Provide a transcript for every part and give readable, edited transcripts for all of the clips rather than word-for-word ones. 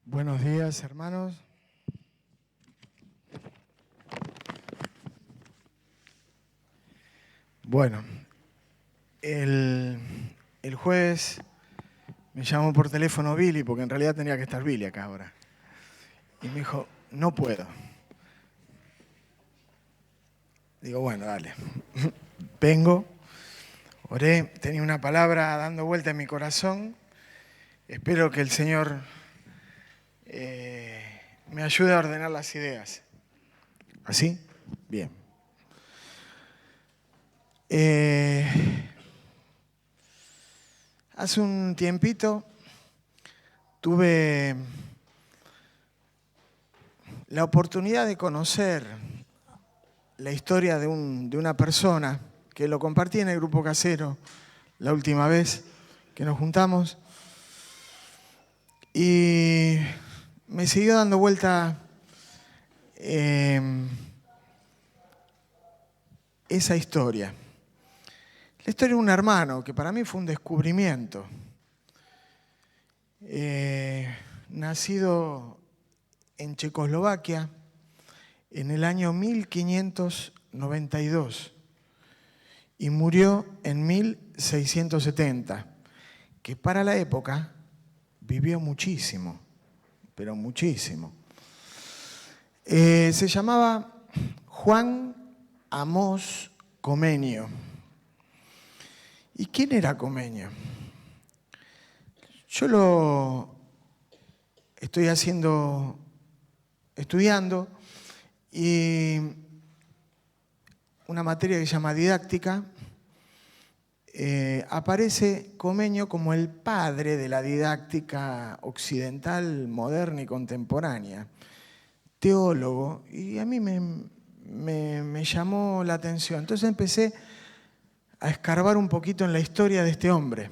Buenos días, hermanos. Bueno, el jueves me llamó por teléfono Billy, porque en realidad tenía que estar Billy acá ahora. Y me dijo, no puedo. Digo, bueno, dale. Vengo, oré, tenía una palabra dando vuelta en mi corazón. Espero que el Señor me ayude a ordenar las ideas. ¿Así? Bien. Hace un tiempito tuve la oportunidad de conocer la historia de una persona que lo compartí en el grupo casero la última vez que nos juntamos y me siguió dando vuelta esa historia. La historia de un hermano que para mí fue un descubrimiento. Nacido en Checoslovaquia en el año 1592 y murió en 1670, que para la época vivió muchísimo, pero muchísimo. Se llamaba Juan Amós Comenio. ¿Y quién era Comenio? Yo lo estoy estudiando y una materia que se llama didáctica, aparece Comenio como el padre de la didáctica occidental, moderna y contemporánea, teólogo, y a mí me llamó la atención. Entonces empecé a escarbar un poquito en la historia de este hombre.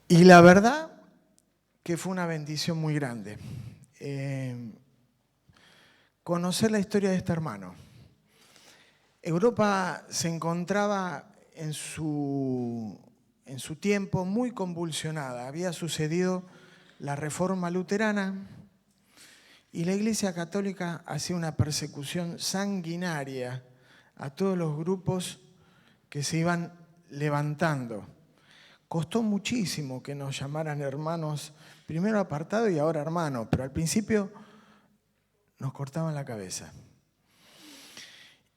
Y la verdad que fue una bendición muy grande conocer la historia de este hermano. Europa se encontraba en su tiempo muy convulsionada. Había sucedido la Reforma Luterana y la Iglesia Católica hacía una persecución sanguinaria a todos los grupos que se iban levantando. Costó muchísimo que nos llamaran hermanos, primero apartados y ahora hermanos, pero al principio nos cortaban la cabeza.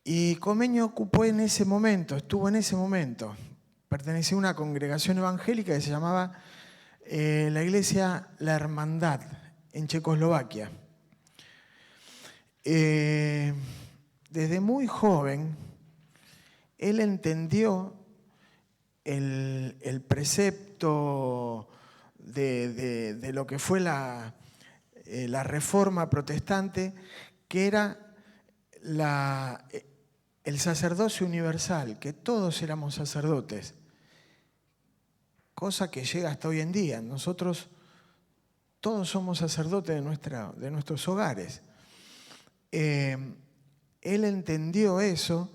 Y Comenio estuvo en ese momento, pertenecía a una congregación evangélica que se llamaba la Iglesia La Hermandad, en Checoslovaquia. Desde muy joven, él entendió el precepto de lo que fue la Reforma Protestante, que era el sacerdocio universal, que todos éramos sacerdotes, cosa que llega hasta hoy en día. Nosotros todos somos sacerdotes de nuestros hogares. Él entendió eso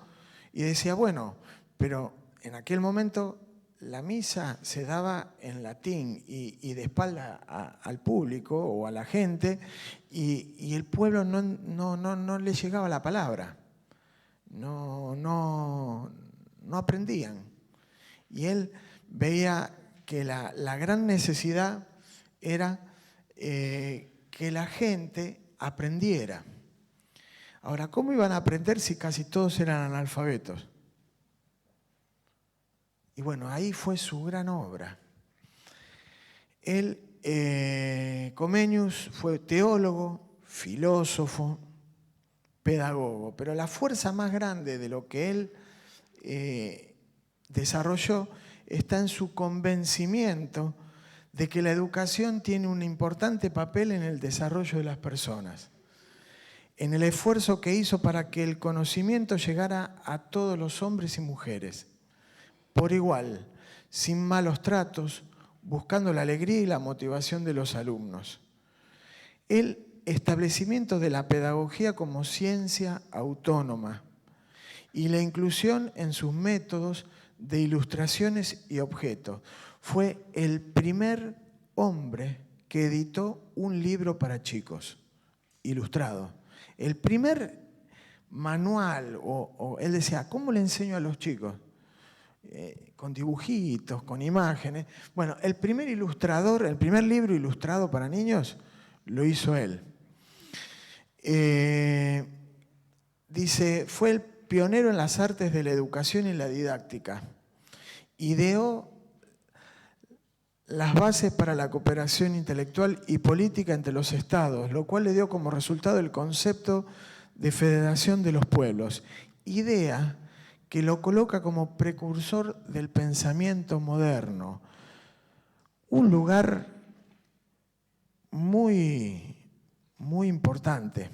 y decía, bueno, pero en aquel momento la misa se daba en latín y de espalda al público o a la gente y el pueblo no le llegaba la palabra, no aprendían. Y él veía que la gran necesidad era que la gente aprendiera. Ahora, ¿cómo iban a aprender si casi todos eran analfabetos? Y bueno, ahí fue su gran obra. Él, Comenius, fue teólogo, filósofo, pedagogo, pero la fuerza más grande de lo que él desarrolló está en su convencimiento de que la educación tiene un importante papel en el desarrollo de las personas, en el esfuerzo que hizo para que el conocimiento llegara a todos los hombres y mujeres, por igual, sin malos tratos, buscando la alegría y la motivación de los alumnos. El establecimiento de la pedagogía como ciencia autónoma y la inclusión en sus métodos de ilustraciones y objetos fue el primer hombre que editó un libro para chicos, ilustrado. El primer manual, él decía, ¿cómo le enseño a los chicos? Con dibujitos, con imágenes. Bueno, el primer ilustrador, el primer libro ilustrado para niños, lo hizo él. Dice, fue el pionero en las artes de la educación y la didáctica. Ideó las bases para la cooperación intelectual y política entre los estados, lo cual le dio como resultado el concepto de federación de los pueblos. Idea que lo coloca como precursor del pensamiento moderno. Un lugar muy, muy importante.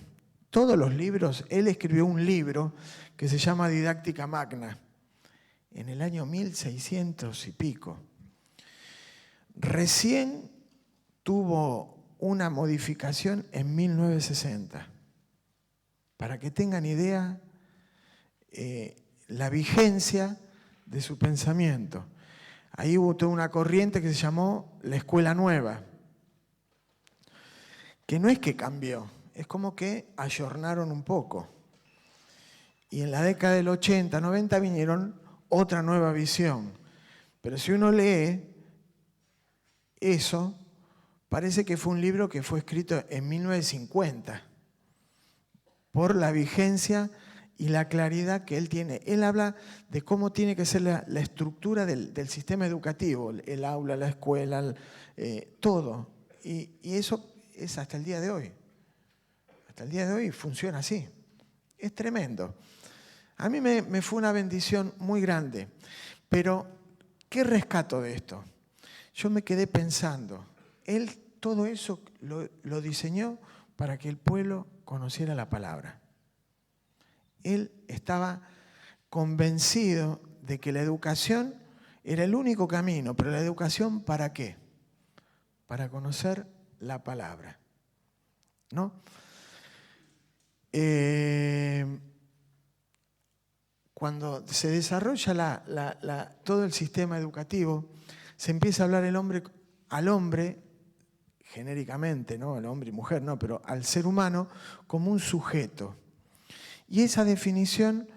Todos los libros, él escribió un libro que se llama Didáctica Magna, en el año 1600 y pico. Recién tuvo una modificación en 1960. Para que tengan idea, la vigencia de su pensamiento. Ahí hubo toda una corriente que se llamó la Escuela Nueva, que no es que cambió, es como que ayornaron un poco. Y en la década del 80, 90 vinieron otra nueva visión. Pero si uno lee eso, parece que fue un libro que fue escrito en 1950, por la vigencia y la claridad que él tiene. Él habla de cómo tiene que ser la estructura del sistema educativo, el aula, la escuela, todo. Y eso es hasta el día de hoy. Hasta el día de hoy funciona así. Es tremendo. A mí me fue una bendición muy grande. Pero, ¿qué rescato de esto? Yo me quedé pensando, él todo eso lo diseñó para que el pueblo conociera la palabra. Él estaba convencido de que la educación era el único camino, pero la educación ¿para qué? Para conocer la palabra, ¿no? Cuando se desarrolla todo el sistema educativo, se empieza a hablar al hombre, genéricamente, ¿no? Al hombre y mujer, no, pero al ser humano como un sujeto. Y esa definición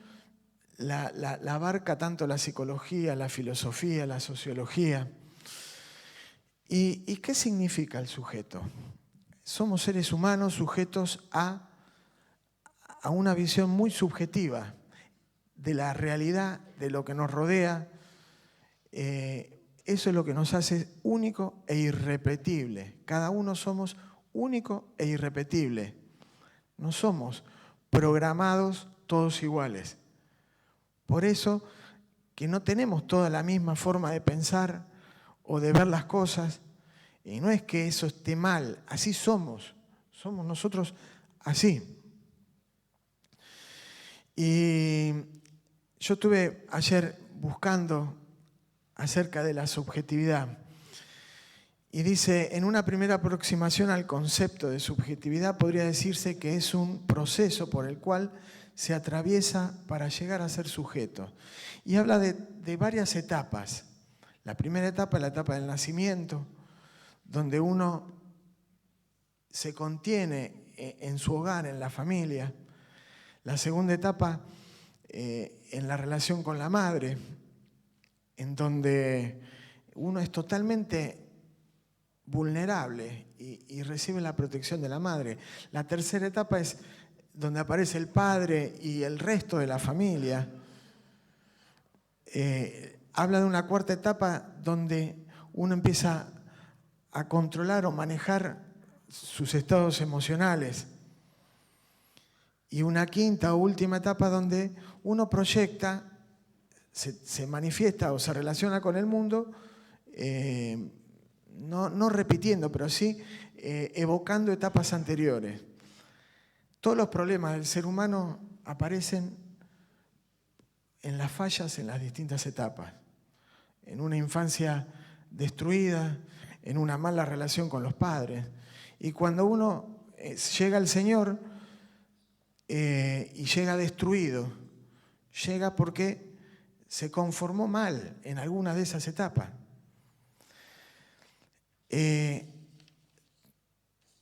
la abarca tanto la psicología, la filosofía, la sociología. ¿Y qué significa el sujeto? Somos seres humanos sujetos a una visión muy subjetiva de la realidad, de lo que nos rodea. Eso es lo que nos hace único e irrepetible. Cada uno somos único e irrepetible. No somos programados todos iguales. Por eso que no tenemos toda la misma forma de pensar o de ver las cosas. Y no es que eso esté mal, así somos. Somos nosotros así. Y yo estuve ayer buscando acerca de la subjetividad. Y dice, en una primera aproximación al concepto de subjetividad podría decirse que es un proceso por el cual se atraviesa para llegar a ser sujeto. Y habla de varias etapas. La primera etapa es la etapa del nacimiento, donde uno se contiene en su hogar, en la familia. La segunda etapa, en la relación con la madre, en donde uno es totalmente vulnerable y recibe la protección de la madre. La tercera etapa es donde aparece el padre y el resto de la familia. Habla de una cuarta etapa donde uno empieza a controlar o manejar sus estados emocionales. Y una quinta o última etapa donde uno proyecta, se manifiesta o se relaciona con el mundo, no repitiendo, pero sí evocando etapas anteriores. Todos los problemas del ser humano aparecen en las fallas en las distintas etapas. En una infancia destruida, en una mala relación con los padres. Y cuando uno llega al Señor y llega destruido, llega porque se conformó mal en alguna de esas etapas.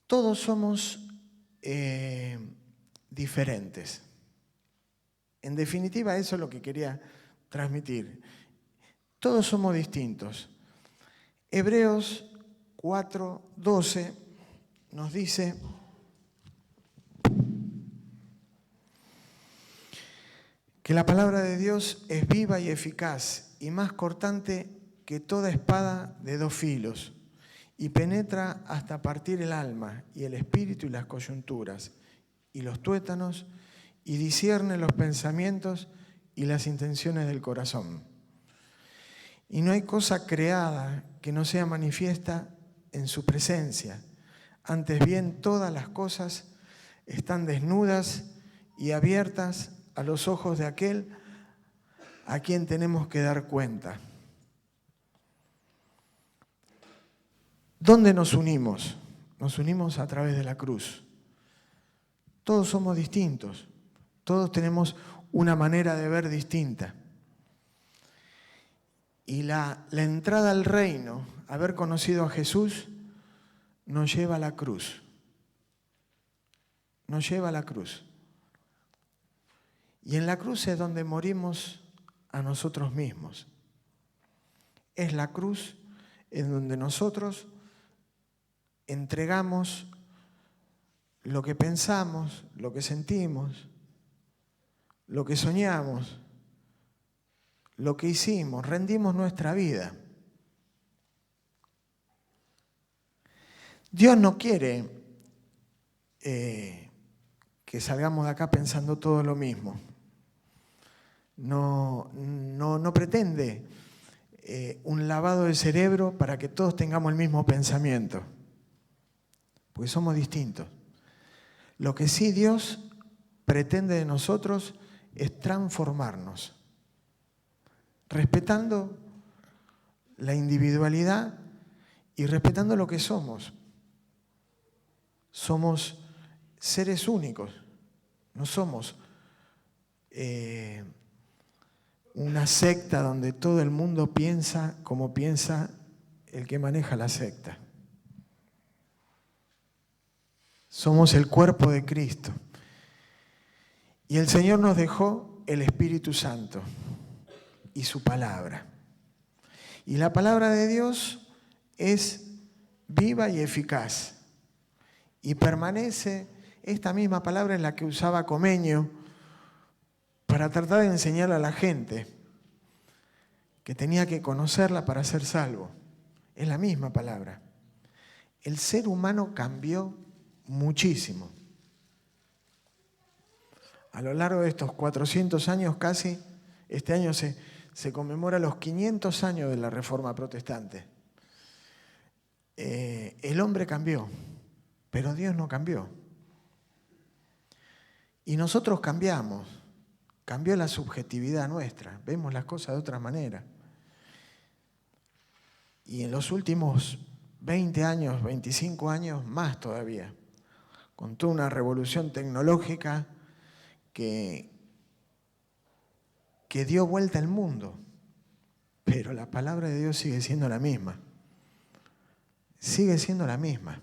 Todos somos diferentes. En definitiva, eso es lo que quería transmitir. Todos somos distintos. Hebreos 4:12 nos dice: que la palabra de Dios es viva y eficaz y más cortante que toda espada de dos filos, y penetra hasta partir el alma y el espíritu y las coyunturas y los tuétanos, y discierne los pensamientos y las intenciones del corazón. Y no hay cosa creada que no sea manifiesta en su presencia. Antes bien, todas las cosas están desnudas y abiertas a los ojos de aquel a quien tenemos que dar cuenta. ¿Dónde nos unimos? Nos unimos a través de la cruz. Todos somos distintos, todos tenemos una manera de ver distinta. Y la entrada al reino, haber conocido a Jesús, nos lleva a la cruz. Nos lleva a la cruz. Y en la cruz es donde morimos a nosotros mismos. Es la cruz en donde nosotros entregamos lo que pensamos, lo que sentimos, lo que soñamos, lo que hicimos, rendimos nuestra vida. Dios no quiere que salgamos de acá pensando todo lo mismo. No pretende un lavado de cerebro para que todos tengamos el mismo pensamiento, porque somos distintos. Lo que sí Dios pretende de nosotros es transformarnos, respetando la individualidad y respetando lo que somos. Somos seres únicos, no somos una secta donde todo el mundo piensa como piensa el que maneja la secta. Somos el cuerpo de Cristo. Y el Señor nos dejó el Espíritu Santo y su palabra. Y la palabra de Dios es viva y eficaz. Y permanece, esta misma palabra es la que usaba Comenio para tratar de enseñar a la gente que tenía que conocerla para ser salvo. Es la misma palabra. El ser humano cambió muchísimo. A lo largo de estos 400 años casi, este año se conmemora los 500 años de la Reforma Protestante. El hombre cambió, pero Dios no cambió. Y nosotros cambiamos. Cambió la subjetividad nuestra. Vemos las cosas de otra manera. Y en los últimos 20 años, 25 años, más todavía, con toda una revolución tecnológica que dio vuelta al mundo. Pero la palabra de Dios sigue siendo la misma. Sigue siendo la misma.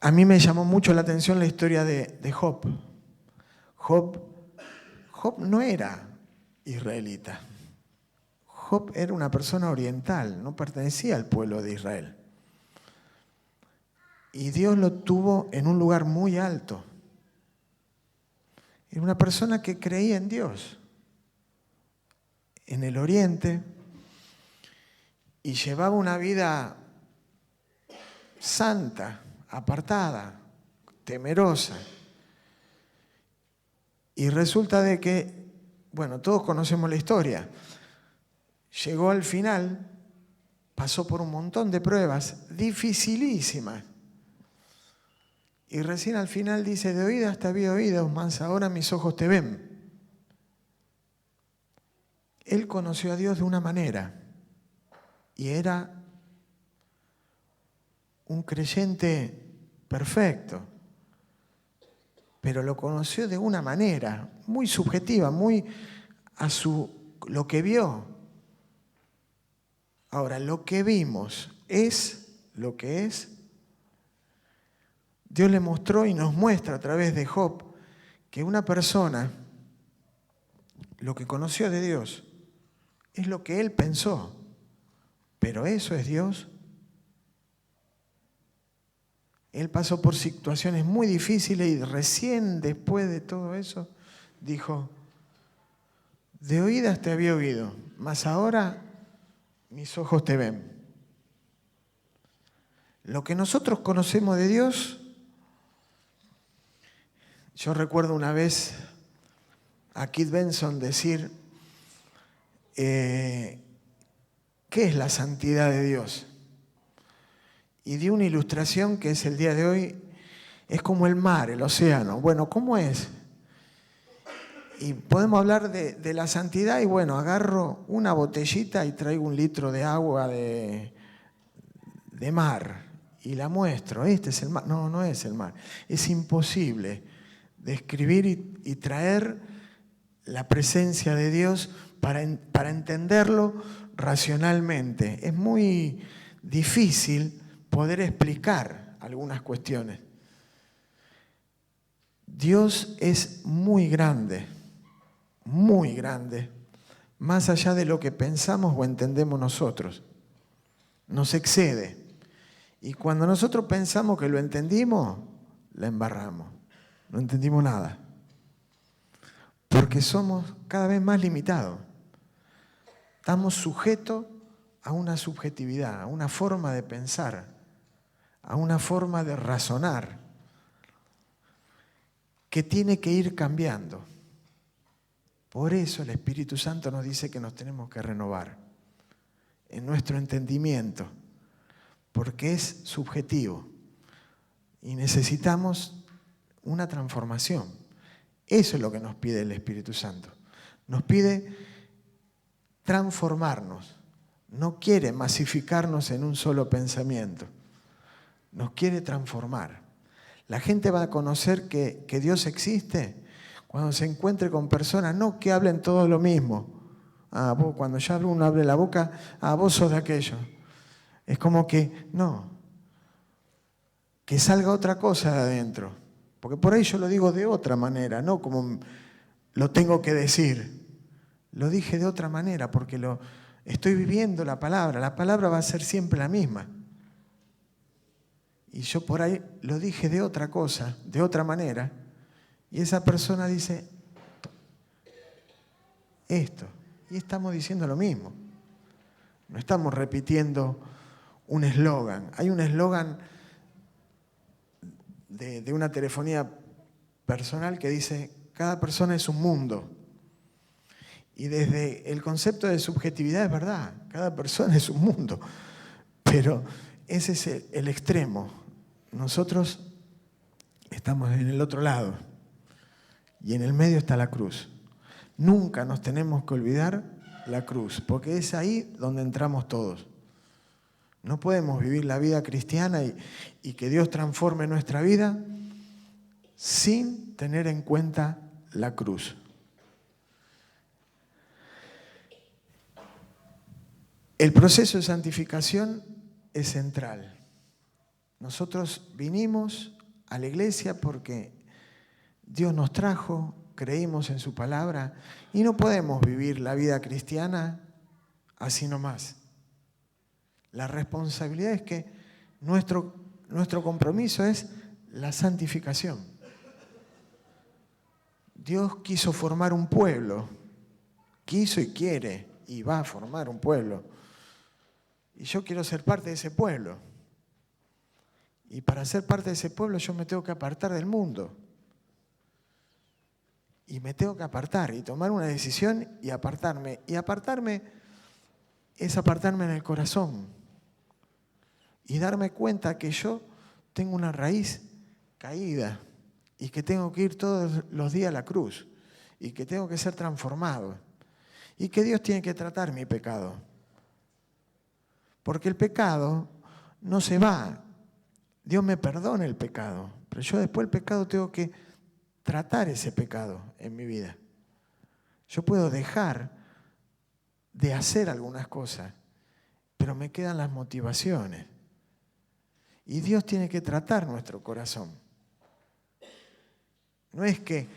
A mí me llamó mucho la atención la historia de Job. Job no era israelita. Job era una persona oriental, no pertenecía al pueblo de Israel. Y Dios lo tuvo en un lugar muy alto. Era una persona que creía en Dios, en el oriente, y llevaba una vida santa, apartada, temerosa. Y resulta de que, bueno, todos conocemos la historia. Llegó al final, pasó por un montón de pruebas dificilísimas. Y recién al final dice: de oídas te había oído, mas ahora mis ojos te ven. Él conoció a Dios de una manera y era un creyente perfecto, pero lo conoció de una manera muy subjetiva, muy a lo que vio. Ahora, lo que vimos es lo que es, Dios le mostró y nos muestra a través de Job que una persona, lo que conoció de Dios, es lo que él pensó. Pero eso es Dios. Él pasó por situaciones muy difíciles y recién después de todo eso dijo, de oídas te había oído, mas ahora mis ojos te ven. Lo que nosotros conocemos de Dios, yo recuerdo una vez a Keith Benson decir, ¿qué es la santidad de Dios? Y dio una ilustración que es el día de hoy, es como el mar, el océano. Bueno, ¿cómo es? Y podemos hablar de la santidad y bueno, agarro una botellita y traigo 1 litro de agua de mar y la muestro. Este es el mar. No, no es el mar. Es imposible describir y traer la presencia de Dios para entenderlo racionalmente. Es muy difícil poder explicar algunas cuestiones. Dios es muy grande, más allá de lo que pensamos o entendemos nosotros. Nos excede. Y cuando nosotros pensamos que lo entendimos, la embarramos. No entendimos nada. Porque somos cada vez más limitados. Estamos sujetos a una subjetividad, a una forma de pensar, a una forma de razonar que tiene que ir cambiando. Por eso el Espíritu Santo nos dice que nos tenemos que renovar en nuestro entendimiento, porque es subjetivo y necesitamos una transformación. Eso es lo que nos pide el Espíritu Santo. Nos pide transformarnos. No quiere masificarnos en un solo pensamiento. Nos quiere transformar. La gente va a conocer que Dios existe cuando se encuentre con personas, no que hablen todo lo mismo. Vos, cuando ya uno abre la boca, vos sos de aquello. Es como que, no, que salga otra cosa de adentro. Porque por ahí yo lo digo de otra manera, no como lo tengo que decir. Lo dije de otra manera porque estoy viviendo la palabra. La palabra va a ser siempre la misma. Y yo por ahí lo dije de otra cosa, de otra manera. Y esa persona dice esto. Y estamos diciendo lo mismo. No estamos repitiendo un eslogan. Hay un eslogan de una telefonía personal que dice, cada persona es un mundo. Y desde el concepto de subjetividad es verdad, cada persona es un mundo. Pero ese es el extremo. Nosotros estamos en el otro lado y en el medio está la cruz. Nunca nos tenemos que olvidar la cruz, porque es ahí donde entramos todos. No podemos vivir la vida cristiana y que Dios transforme nuestra vida sin tener en cuenta la cruz. El proceso de santificación es central. Nosotros vinimos a la iglesia porque Dios nos trajo, creímos en su palabra y no podemos vivir la vida cristiana así nomás. La responsabilidad es que nuestro compromiso es la santificación. Dios quiso formar un pueblo, quiso y quiere y va a formar un pueblo. Y yo quiero ser parte de ese pueblo. Y para ser parte de ese pueblo yo me tengo que apartar del mundo. Y me tengo que apartar y tomar una decisión y apartarme. Y apartarme es apartarme en el corazón. Y darme cuenta que yo tengo una raíz caída y que tengo que ir todos los días a la cruz y que tengo que ser transformado y que Dios tiene que tratar mi pecado. Porque el pecado no se va. Dios me perdona el pecado, pero yo después el pecado tengo que tratar ese pecado en mi vida. Yo puedo dejar de hacer algunas cosas, pero me quedan las motivaciones. Y Dios tiene que tratar nuestro corazón. No es que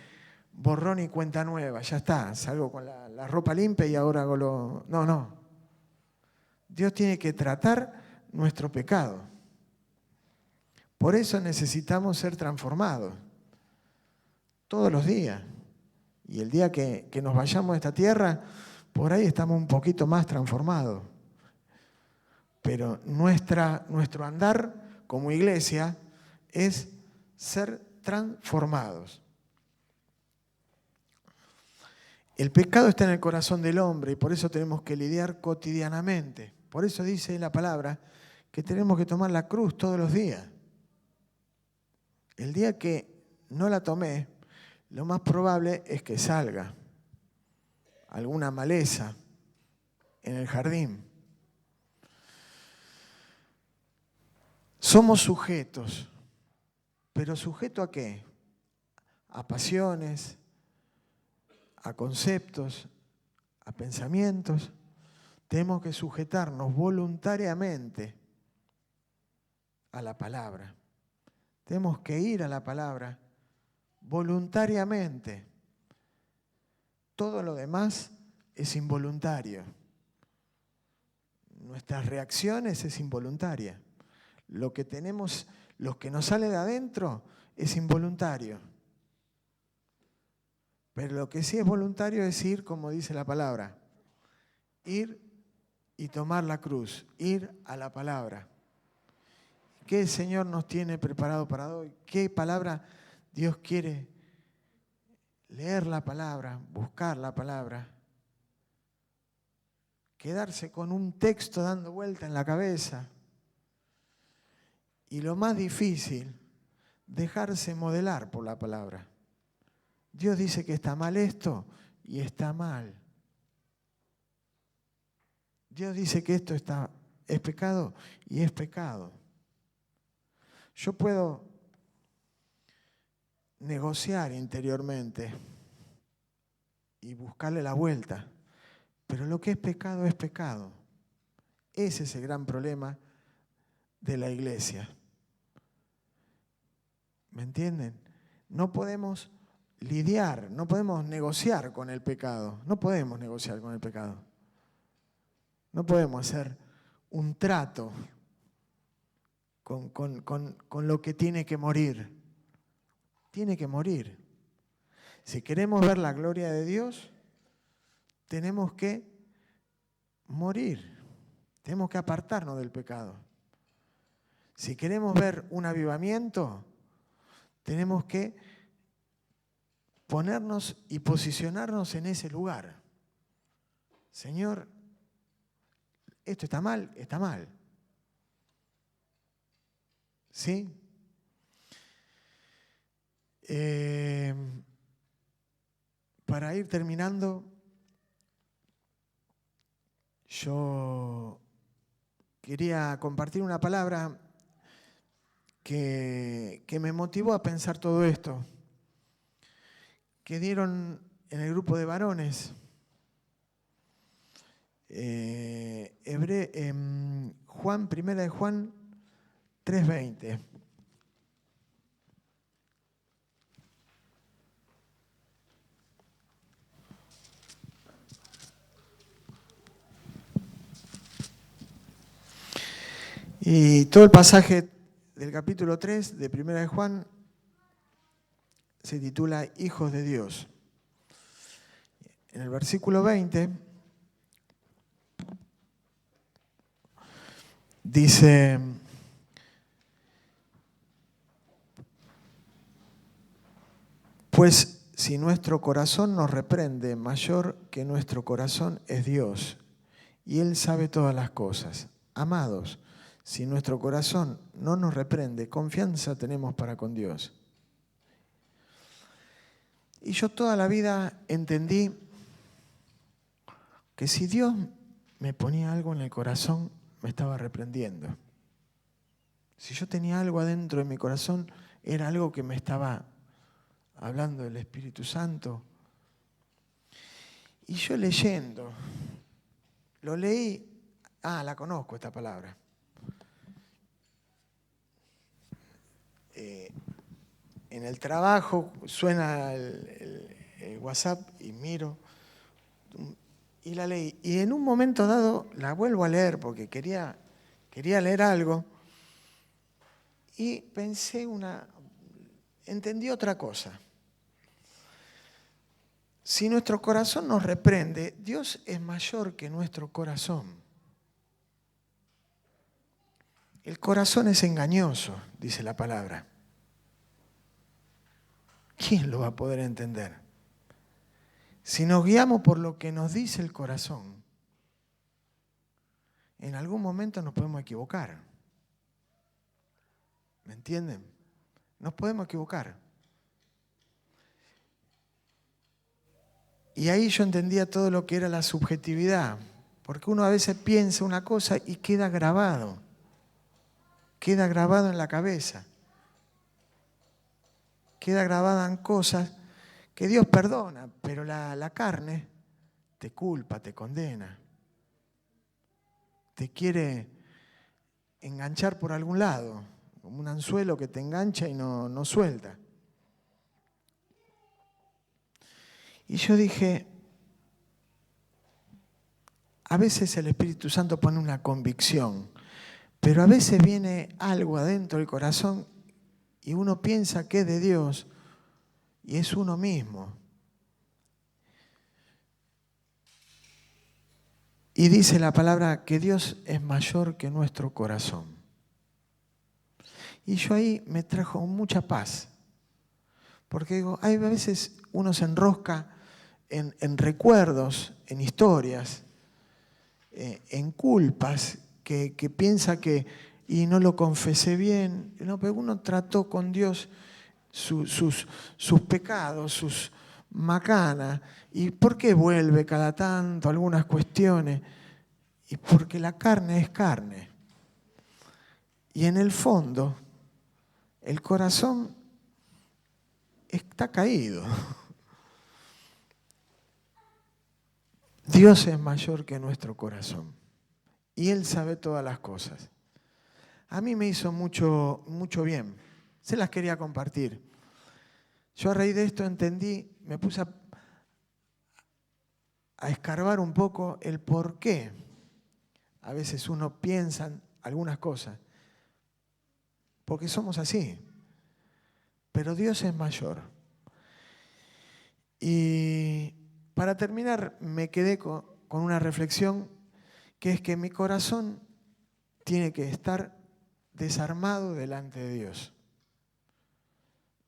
borrón y cuenta nueva, ya está, salgo con la ropa limpia y ahora hago lo... No, no. Dios tiene que tratar nuestro pecado. Por eso necesitamos ser transformados todos los días. Y el día que nos vayamos de esta tierra, por ahí estamos un poquito más transformados. Pero nuestro andar como iglesia es ser transformados. El pecado está en el corazón del hombre y por eso tenemos que lidiar cotidianamente. Por eso dice la palabra que tenemos que tomar la cruz todos los días. El día que no la tomé, lo más probable es que salga alguna maleza en el jardín. Somos sujetos, pero ¿sujeto a qué? A pasiones, a conceptos, a pensamientos. Tenemos que sujetarnos voluntariamente a la palabra. Tenemos que ir a la palabra voluntariamente. Todo lo demás es involuntario. Nuestras reacciones es involuntaria. Lo que tenemos, lo que nos sale de adentro es involuntario. Pero lo que sí es voluntario es ir, como dice la palabra, ir y tomar la cruz, ir a la palabra. ¿Qué el Señor nos tiene preparado para hoy? ¿Qué palabra Dios quiere? Leer la palabra, buscar la palabra, quedarse con un texto dando vuelta en la cabeza. Y lo más difícil, dejarse modelar por la palabra. Dios dice que está mal esto y está mal. Dios dice que esto es pecado y es pecado. Yo puedo negociar interiormente y buscarle la vuelta, pero lo que es pecado es pecado. Ese es el gran problema de la iglesia. ¿Me entienden? No podemos lidiar, no podemos negociar con el pecado. No podemos negociar con el pecado. No podemos hacer un trato con lo que tiene que morir. Tiene que morir. Si queremos ver la gloria de Dios, tenemos que morir. Tenemos que apartarnos del pecado. Si queremos ver un avivamiento, tenemos que ponernos y posicionarnos en ese lugar. Señor, esto está mal, está mal. ¿Sí? Para ir terminando, yo quería compartir una palabra que me motivó a pensar todo esto, que dieron en el grupo de varones. Primera de Juan 3:20. Y todo el pasaje del capítulo 3 de Primera de Juan se titula Hijos de Dios. En el versículo 20 dice: pues si nuestro corazón nos reprende, mayor que nuestro corazón es Dios, y Él sabe todas las cosas. Amados, si nuestro corazón no nos reprende, confianza tenemos para con Dios. Y yo toda la vida entendí que si Dios me ponía algo en el corazón, me estaba reprendiendo. Si yo tenía algo adentro de mi corazón, era algo que me estaba hablando del Espíritu Santo. Y yo leyendo, lo leí, la conozco esta palabra. en el trabajo suena el WhatsApp y miro y la leí. Y en un momento dado la vuelvo a leer porque quería leer algo y entendí otra cosa. Si nuestro corazón nos reprende, Dios es mayor que nuestro corazón. El corazón es engañoso, dice la palabra. ¿Quién lo va a poder entender? Si nos guiamos por lo que nos dice el corazón, en algún momento nos podemos equivocar. ¿Me entienden? Nos podemos equivocar. Y ahí yo entendía todo lo que era la subjetividad, porque uno a veces piensa una cosa y queda grabado en la cabeza, queda grabada en cosas que Dios perdona, pero la carne te culpa, te condena, te quiere enganchar por algún lado, como un anzuelo que te engancha y no suelta. Y yo dije, a veces el Espíritu Santo pone una convicción, pero a veces viene algo adentro del corazón y uno piensa que es de Dios y es uno mismo. Y dice la palabra que Dios es mayor que nuestro corazón. Y yo ahí me trajo mucha paz, porque digo, hay veces uno se enrosca en recuerdos, en historias, en culpas, que piensa que, y no lo confesé bien, no, pero uno trató con Dios sus pecados, sus macanas, y ¿por qué vuelve cada tanto algunas cuestiones? Y porque la carne es carne. Y en el fondo, el corazón está caído. Dios es mayor que nuestro corazón. Y Él sabe todas las cosas. A mí me hizo mucho bien. Se las quería compartir. Yo a raíz de esto entendí, me puse a escarbar un poco el por qué. A veces uno piensa en algunas cosas. Porque somos así. Pero Dios es mayor. Y para terminar, me quedé con una reflexión, que es que mi corazón tiene que estar desarmado delante de Dios.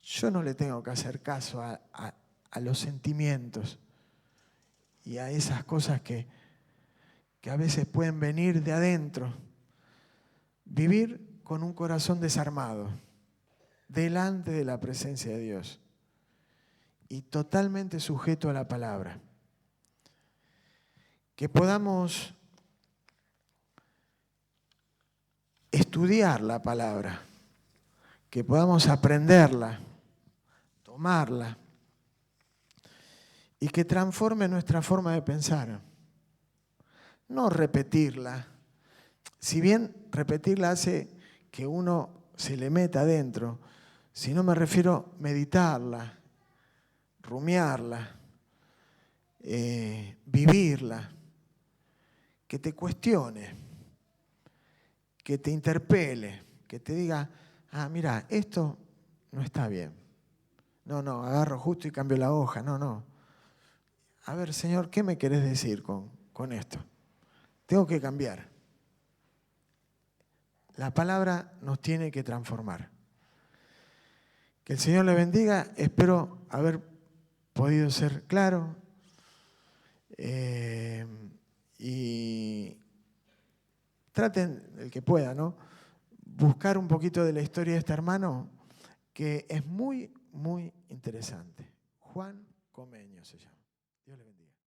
Yo no le tengo que hacer caso a los sentimientos y a esas cosas que a veces pueden venir de adentro. Vivir con un corazón desarmado, delante de la presencia de Dios y totalmente sujeto a la palabra. Que podamos estudiar la palabra, que podamos aprenderla, tomarla y que transforme nuestra forma de pensar. No repetirla. Si bien repetirla hace que uno se le meta adentro, si no me refiero a meditarla, rumiarla, vivirla, que te cuestione, que te interpele, que te diga, mira, esto no está bien. No, agarro justo y cambio la hoja. No. A ver, Señor, ¿qué me querés decir con esto? Tengo que cambiar. La palabra nos tiene que transformar. Que el Señor le bendiga. Espero haber podido ser claro. Y traten, el que pueda, ¿no?, buscar un poquito de la historia de este hermano, que es muy, muy interesante. Juan Comenio se llama. Dios le bendiga.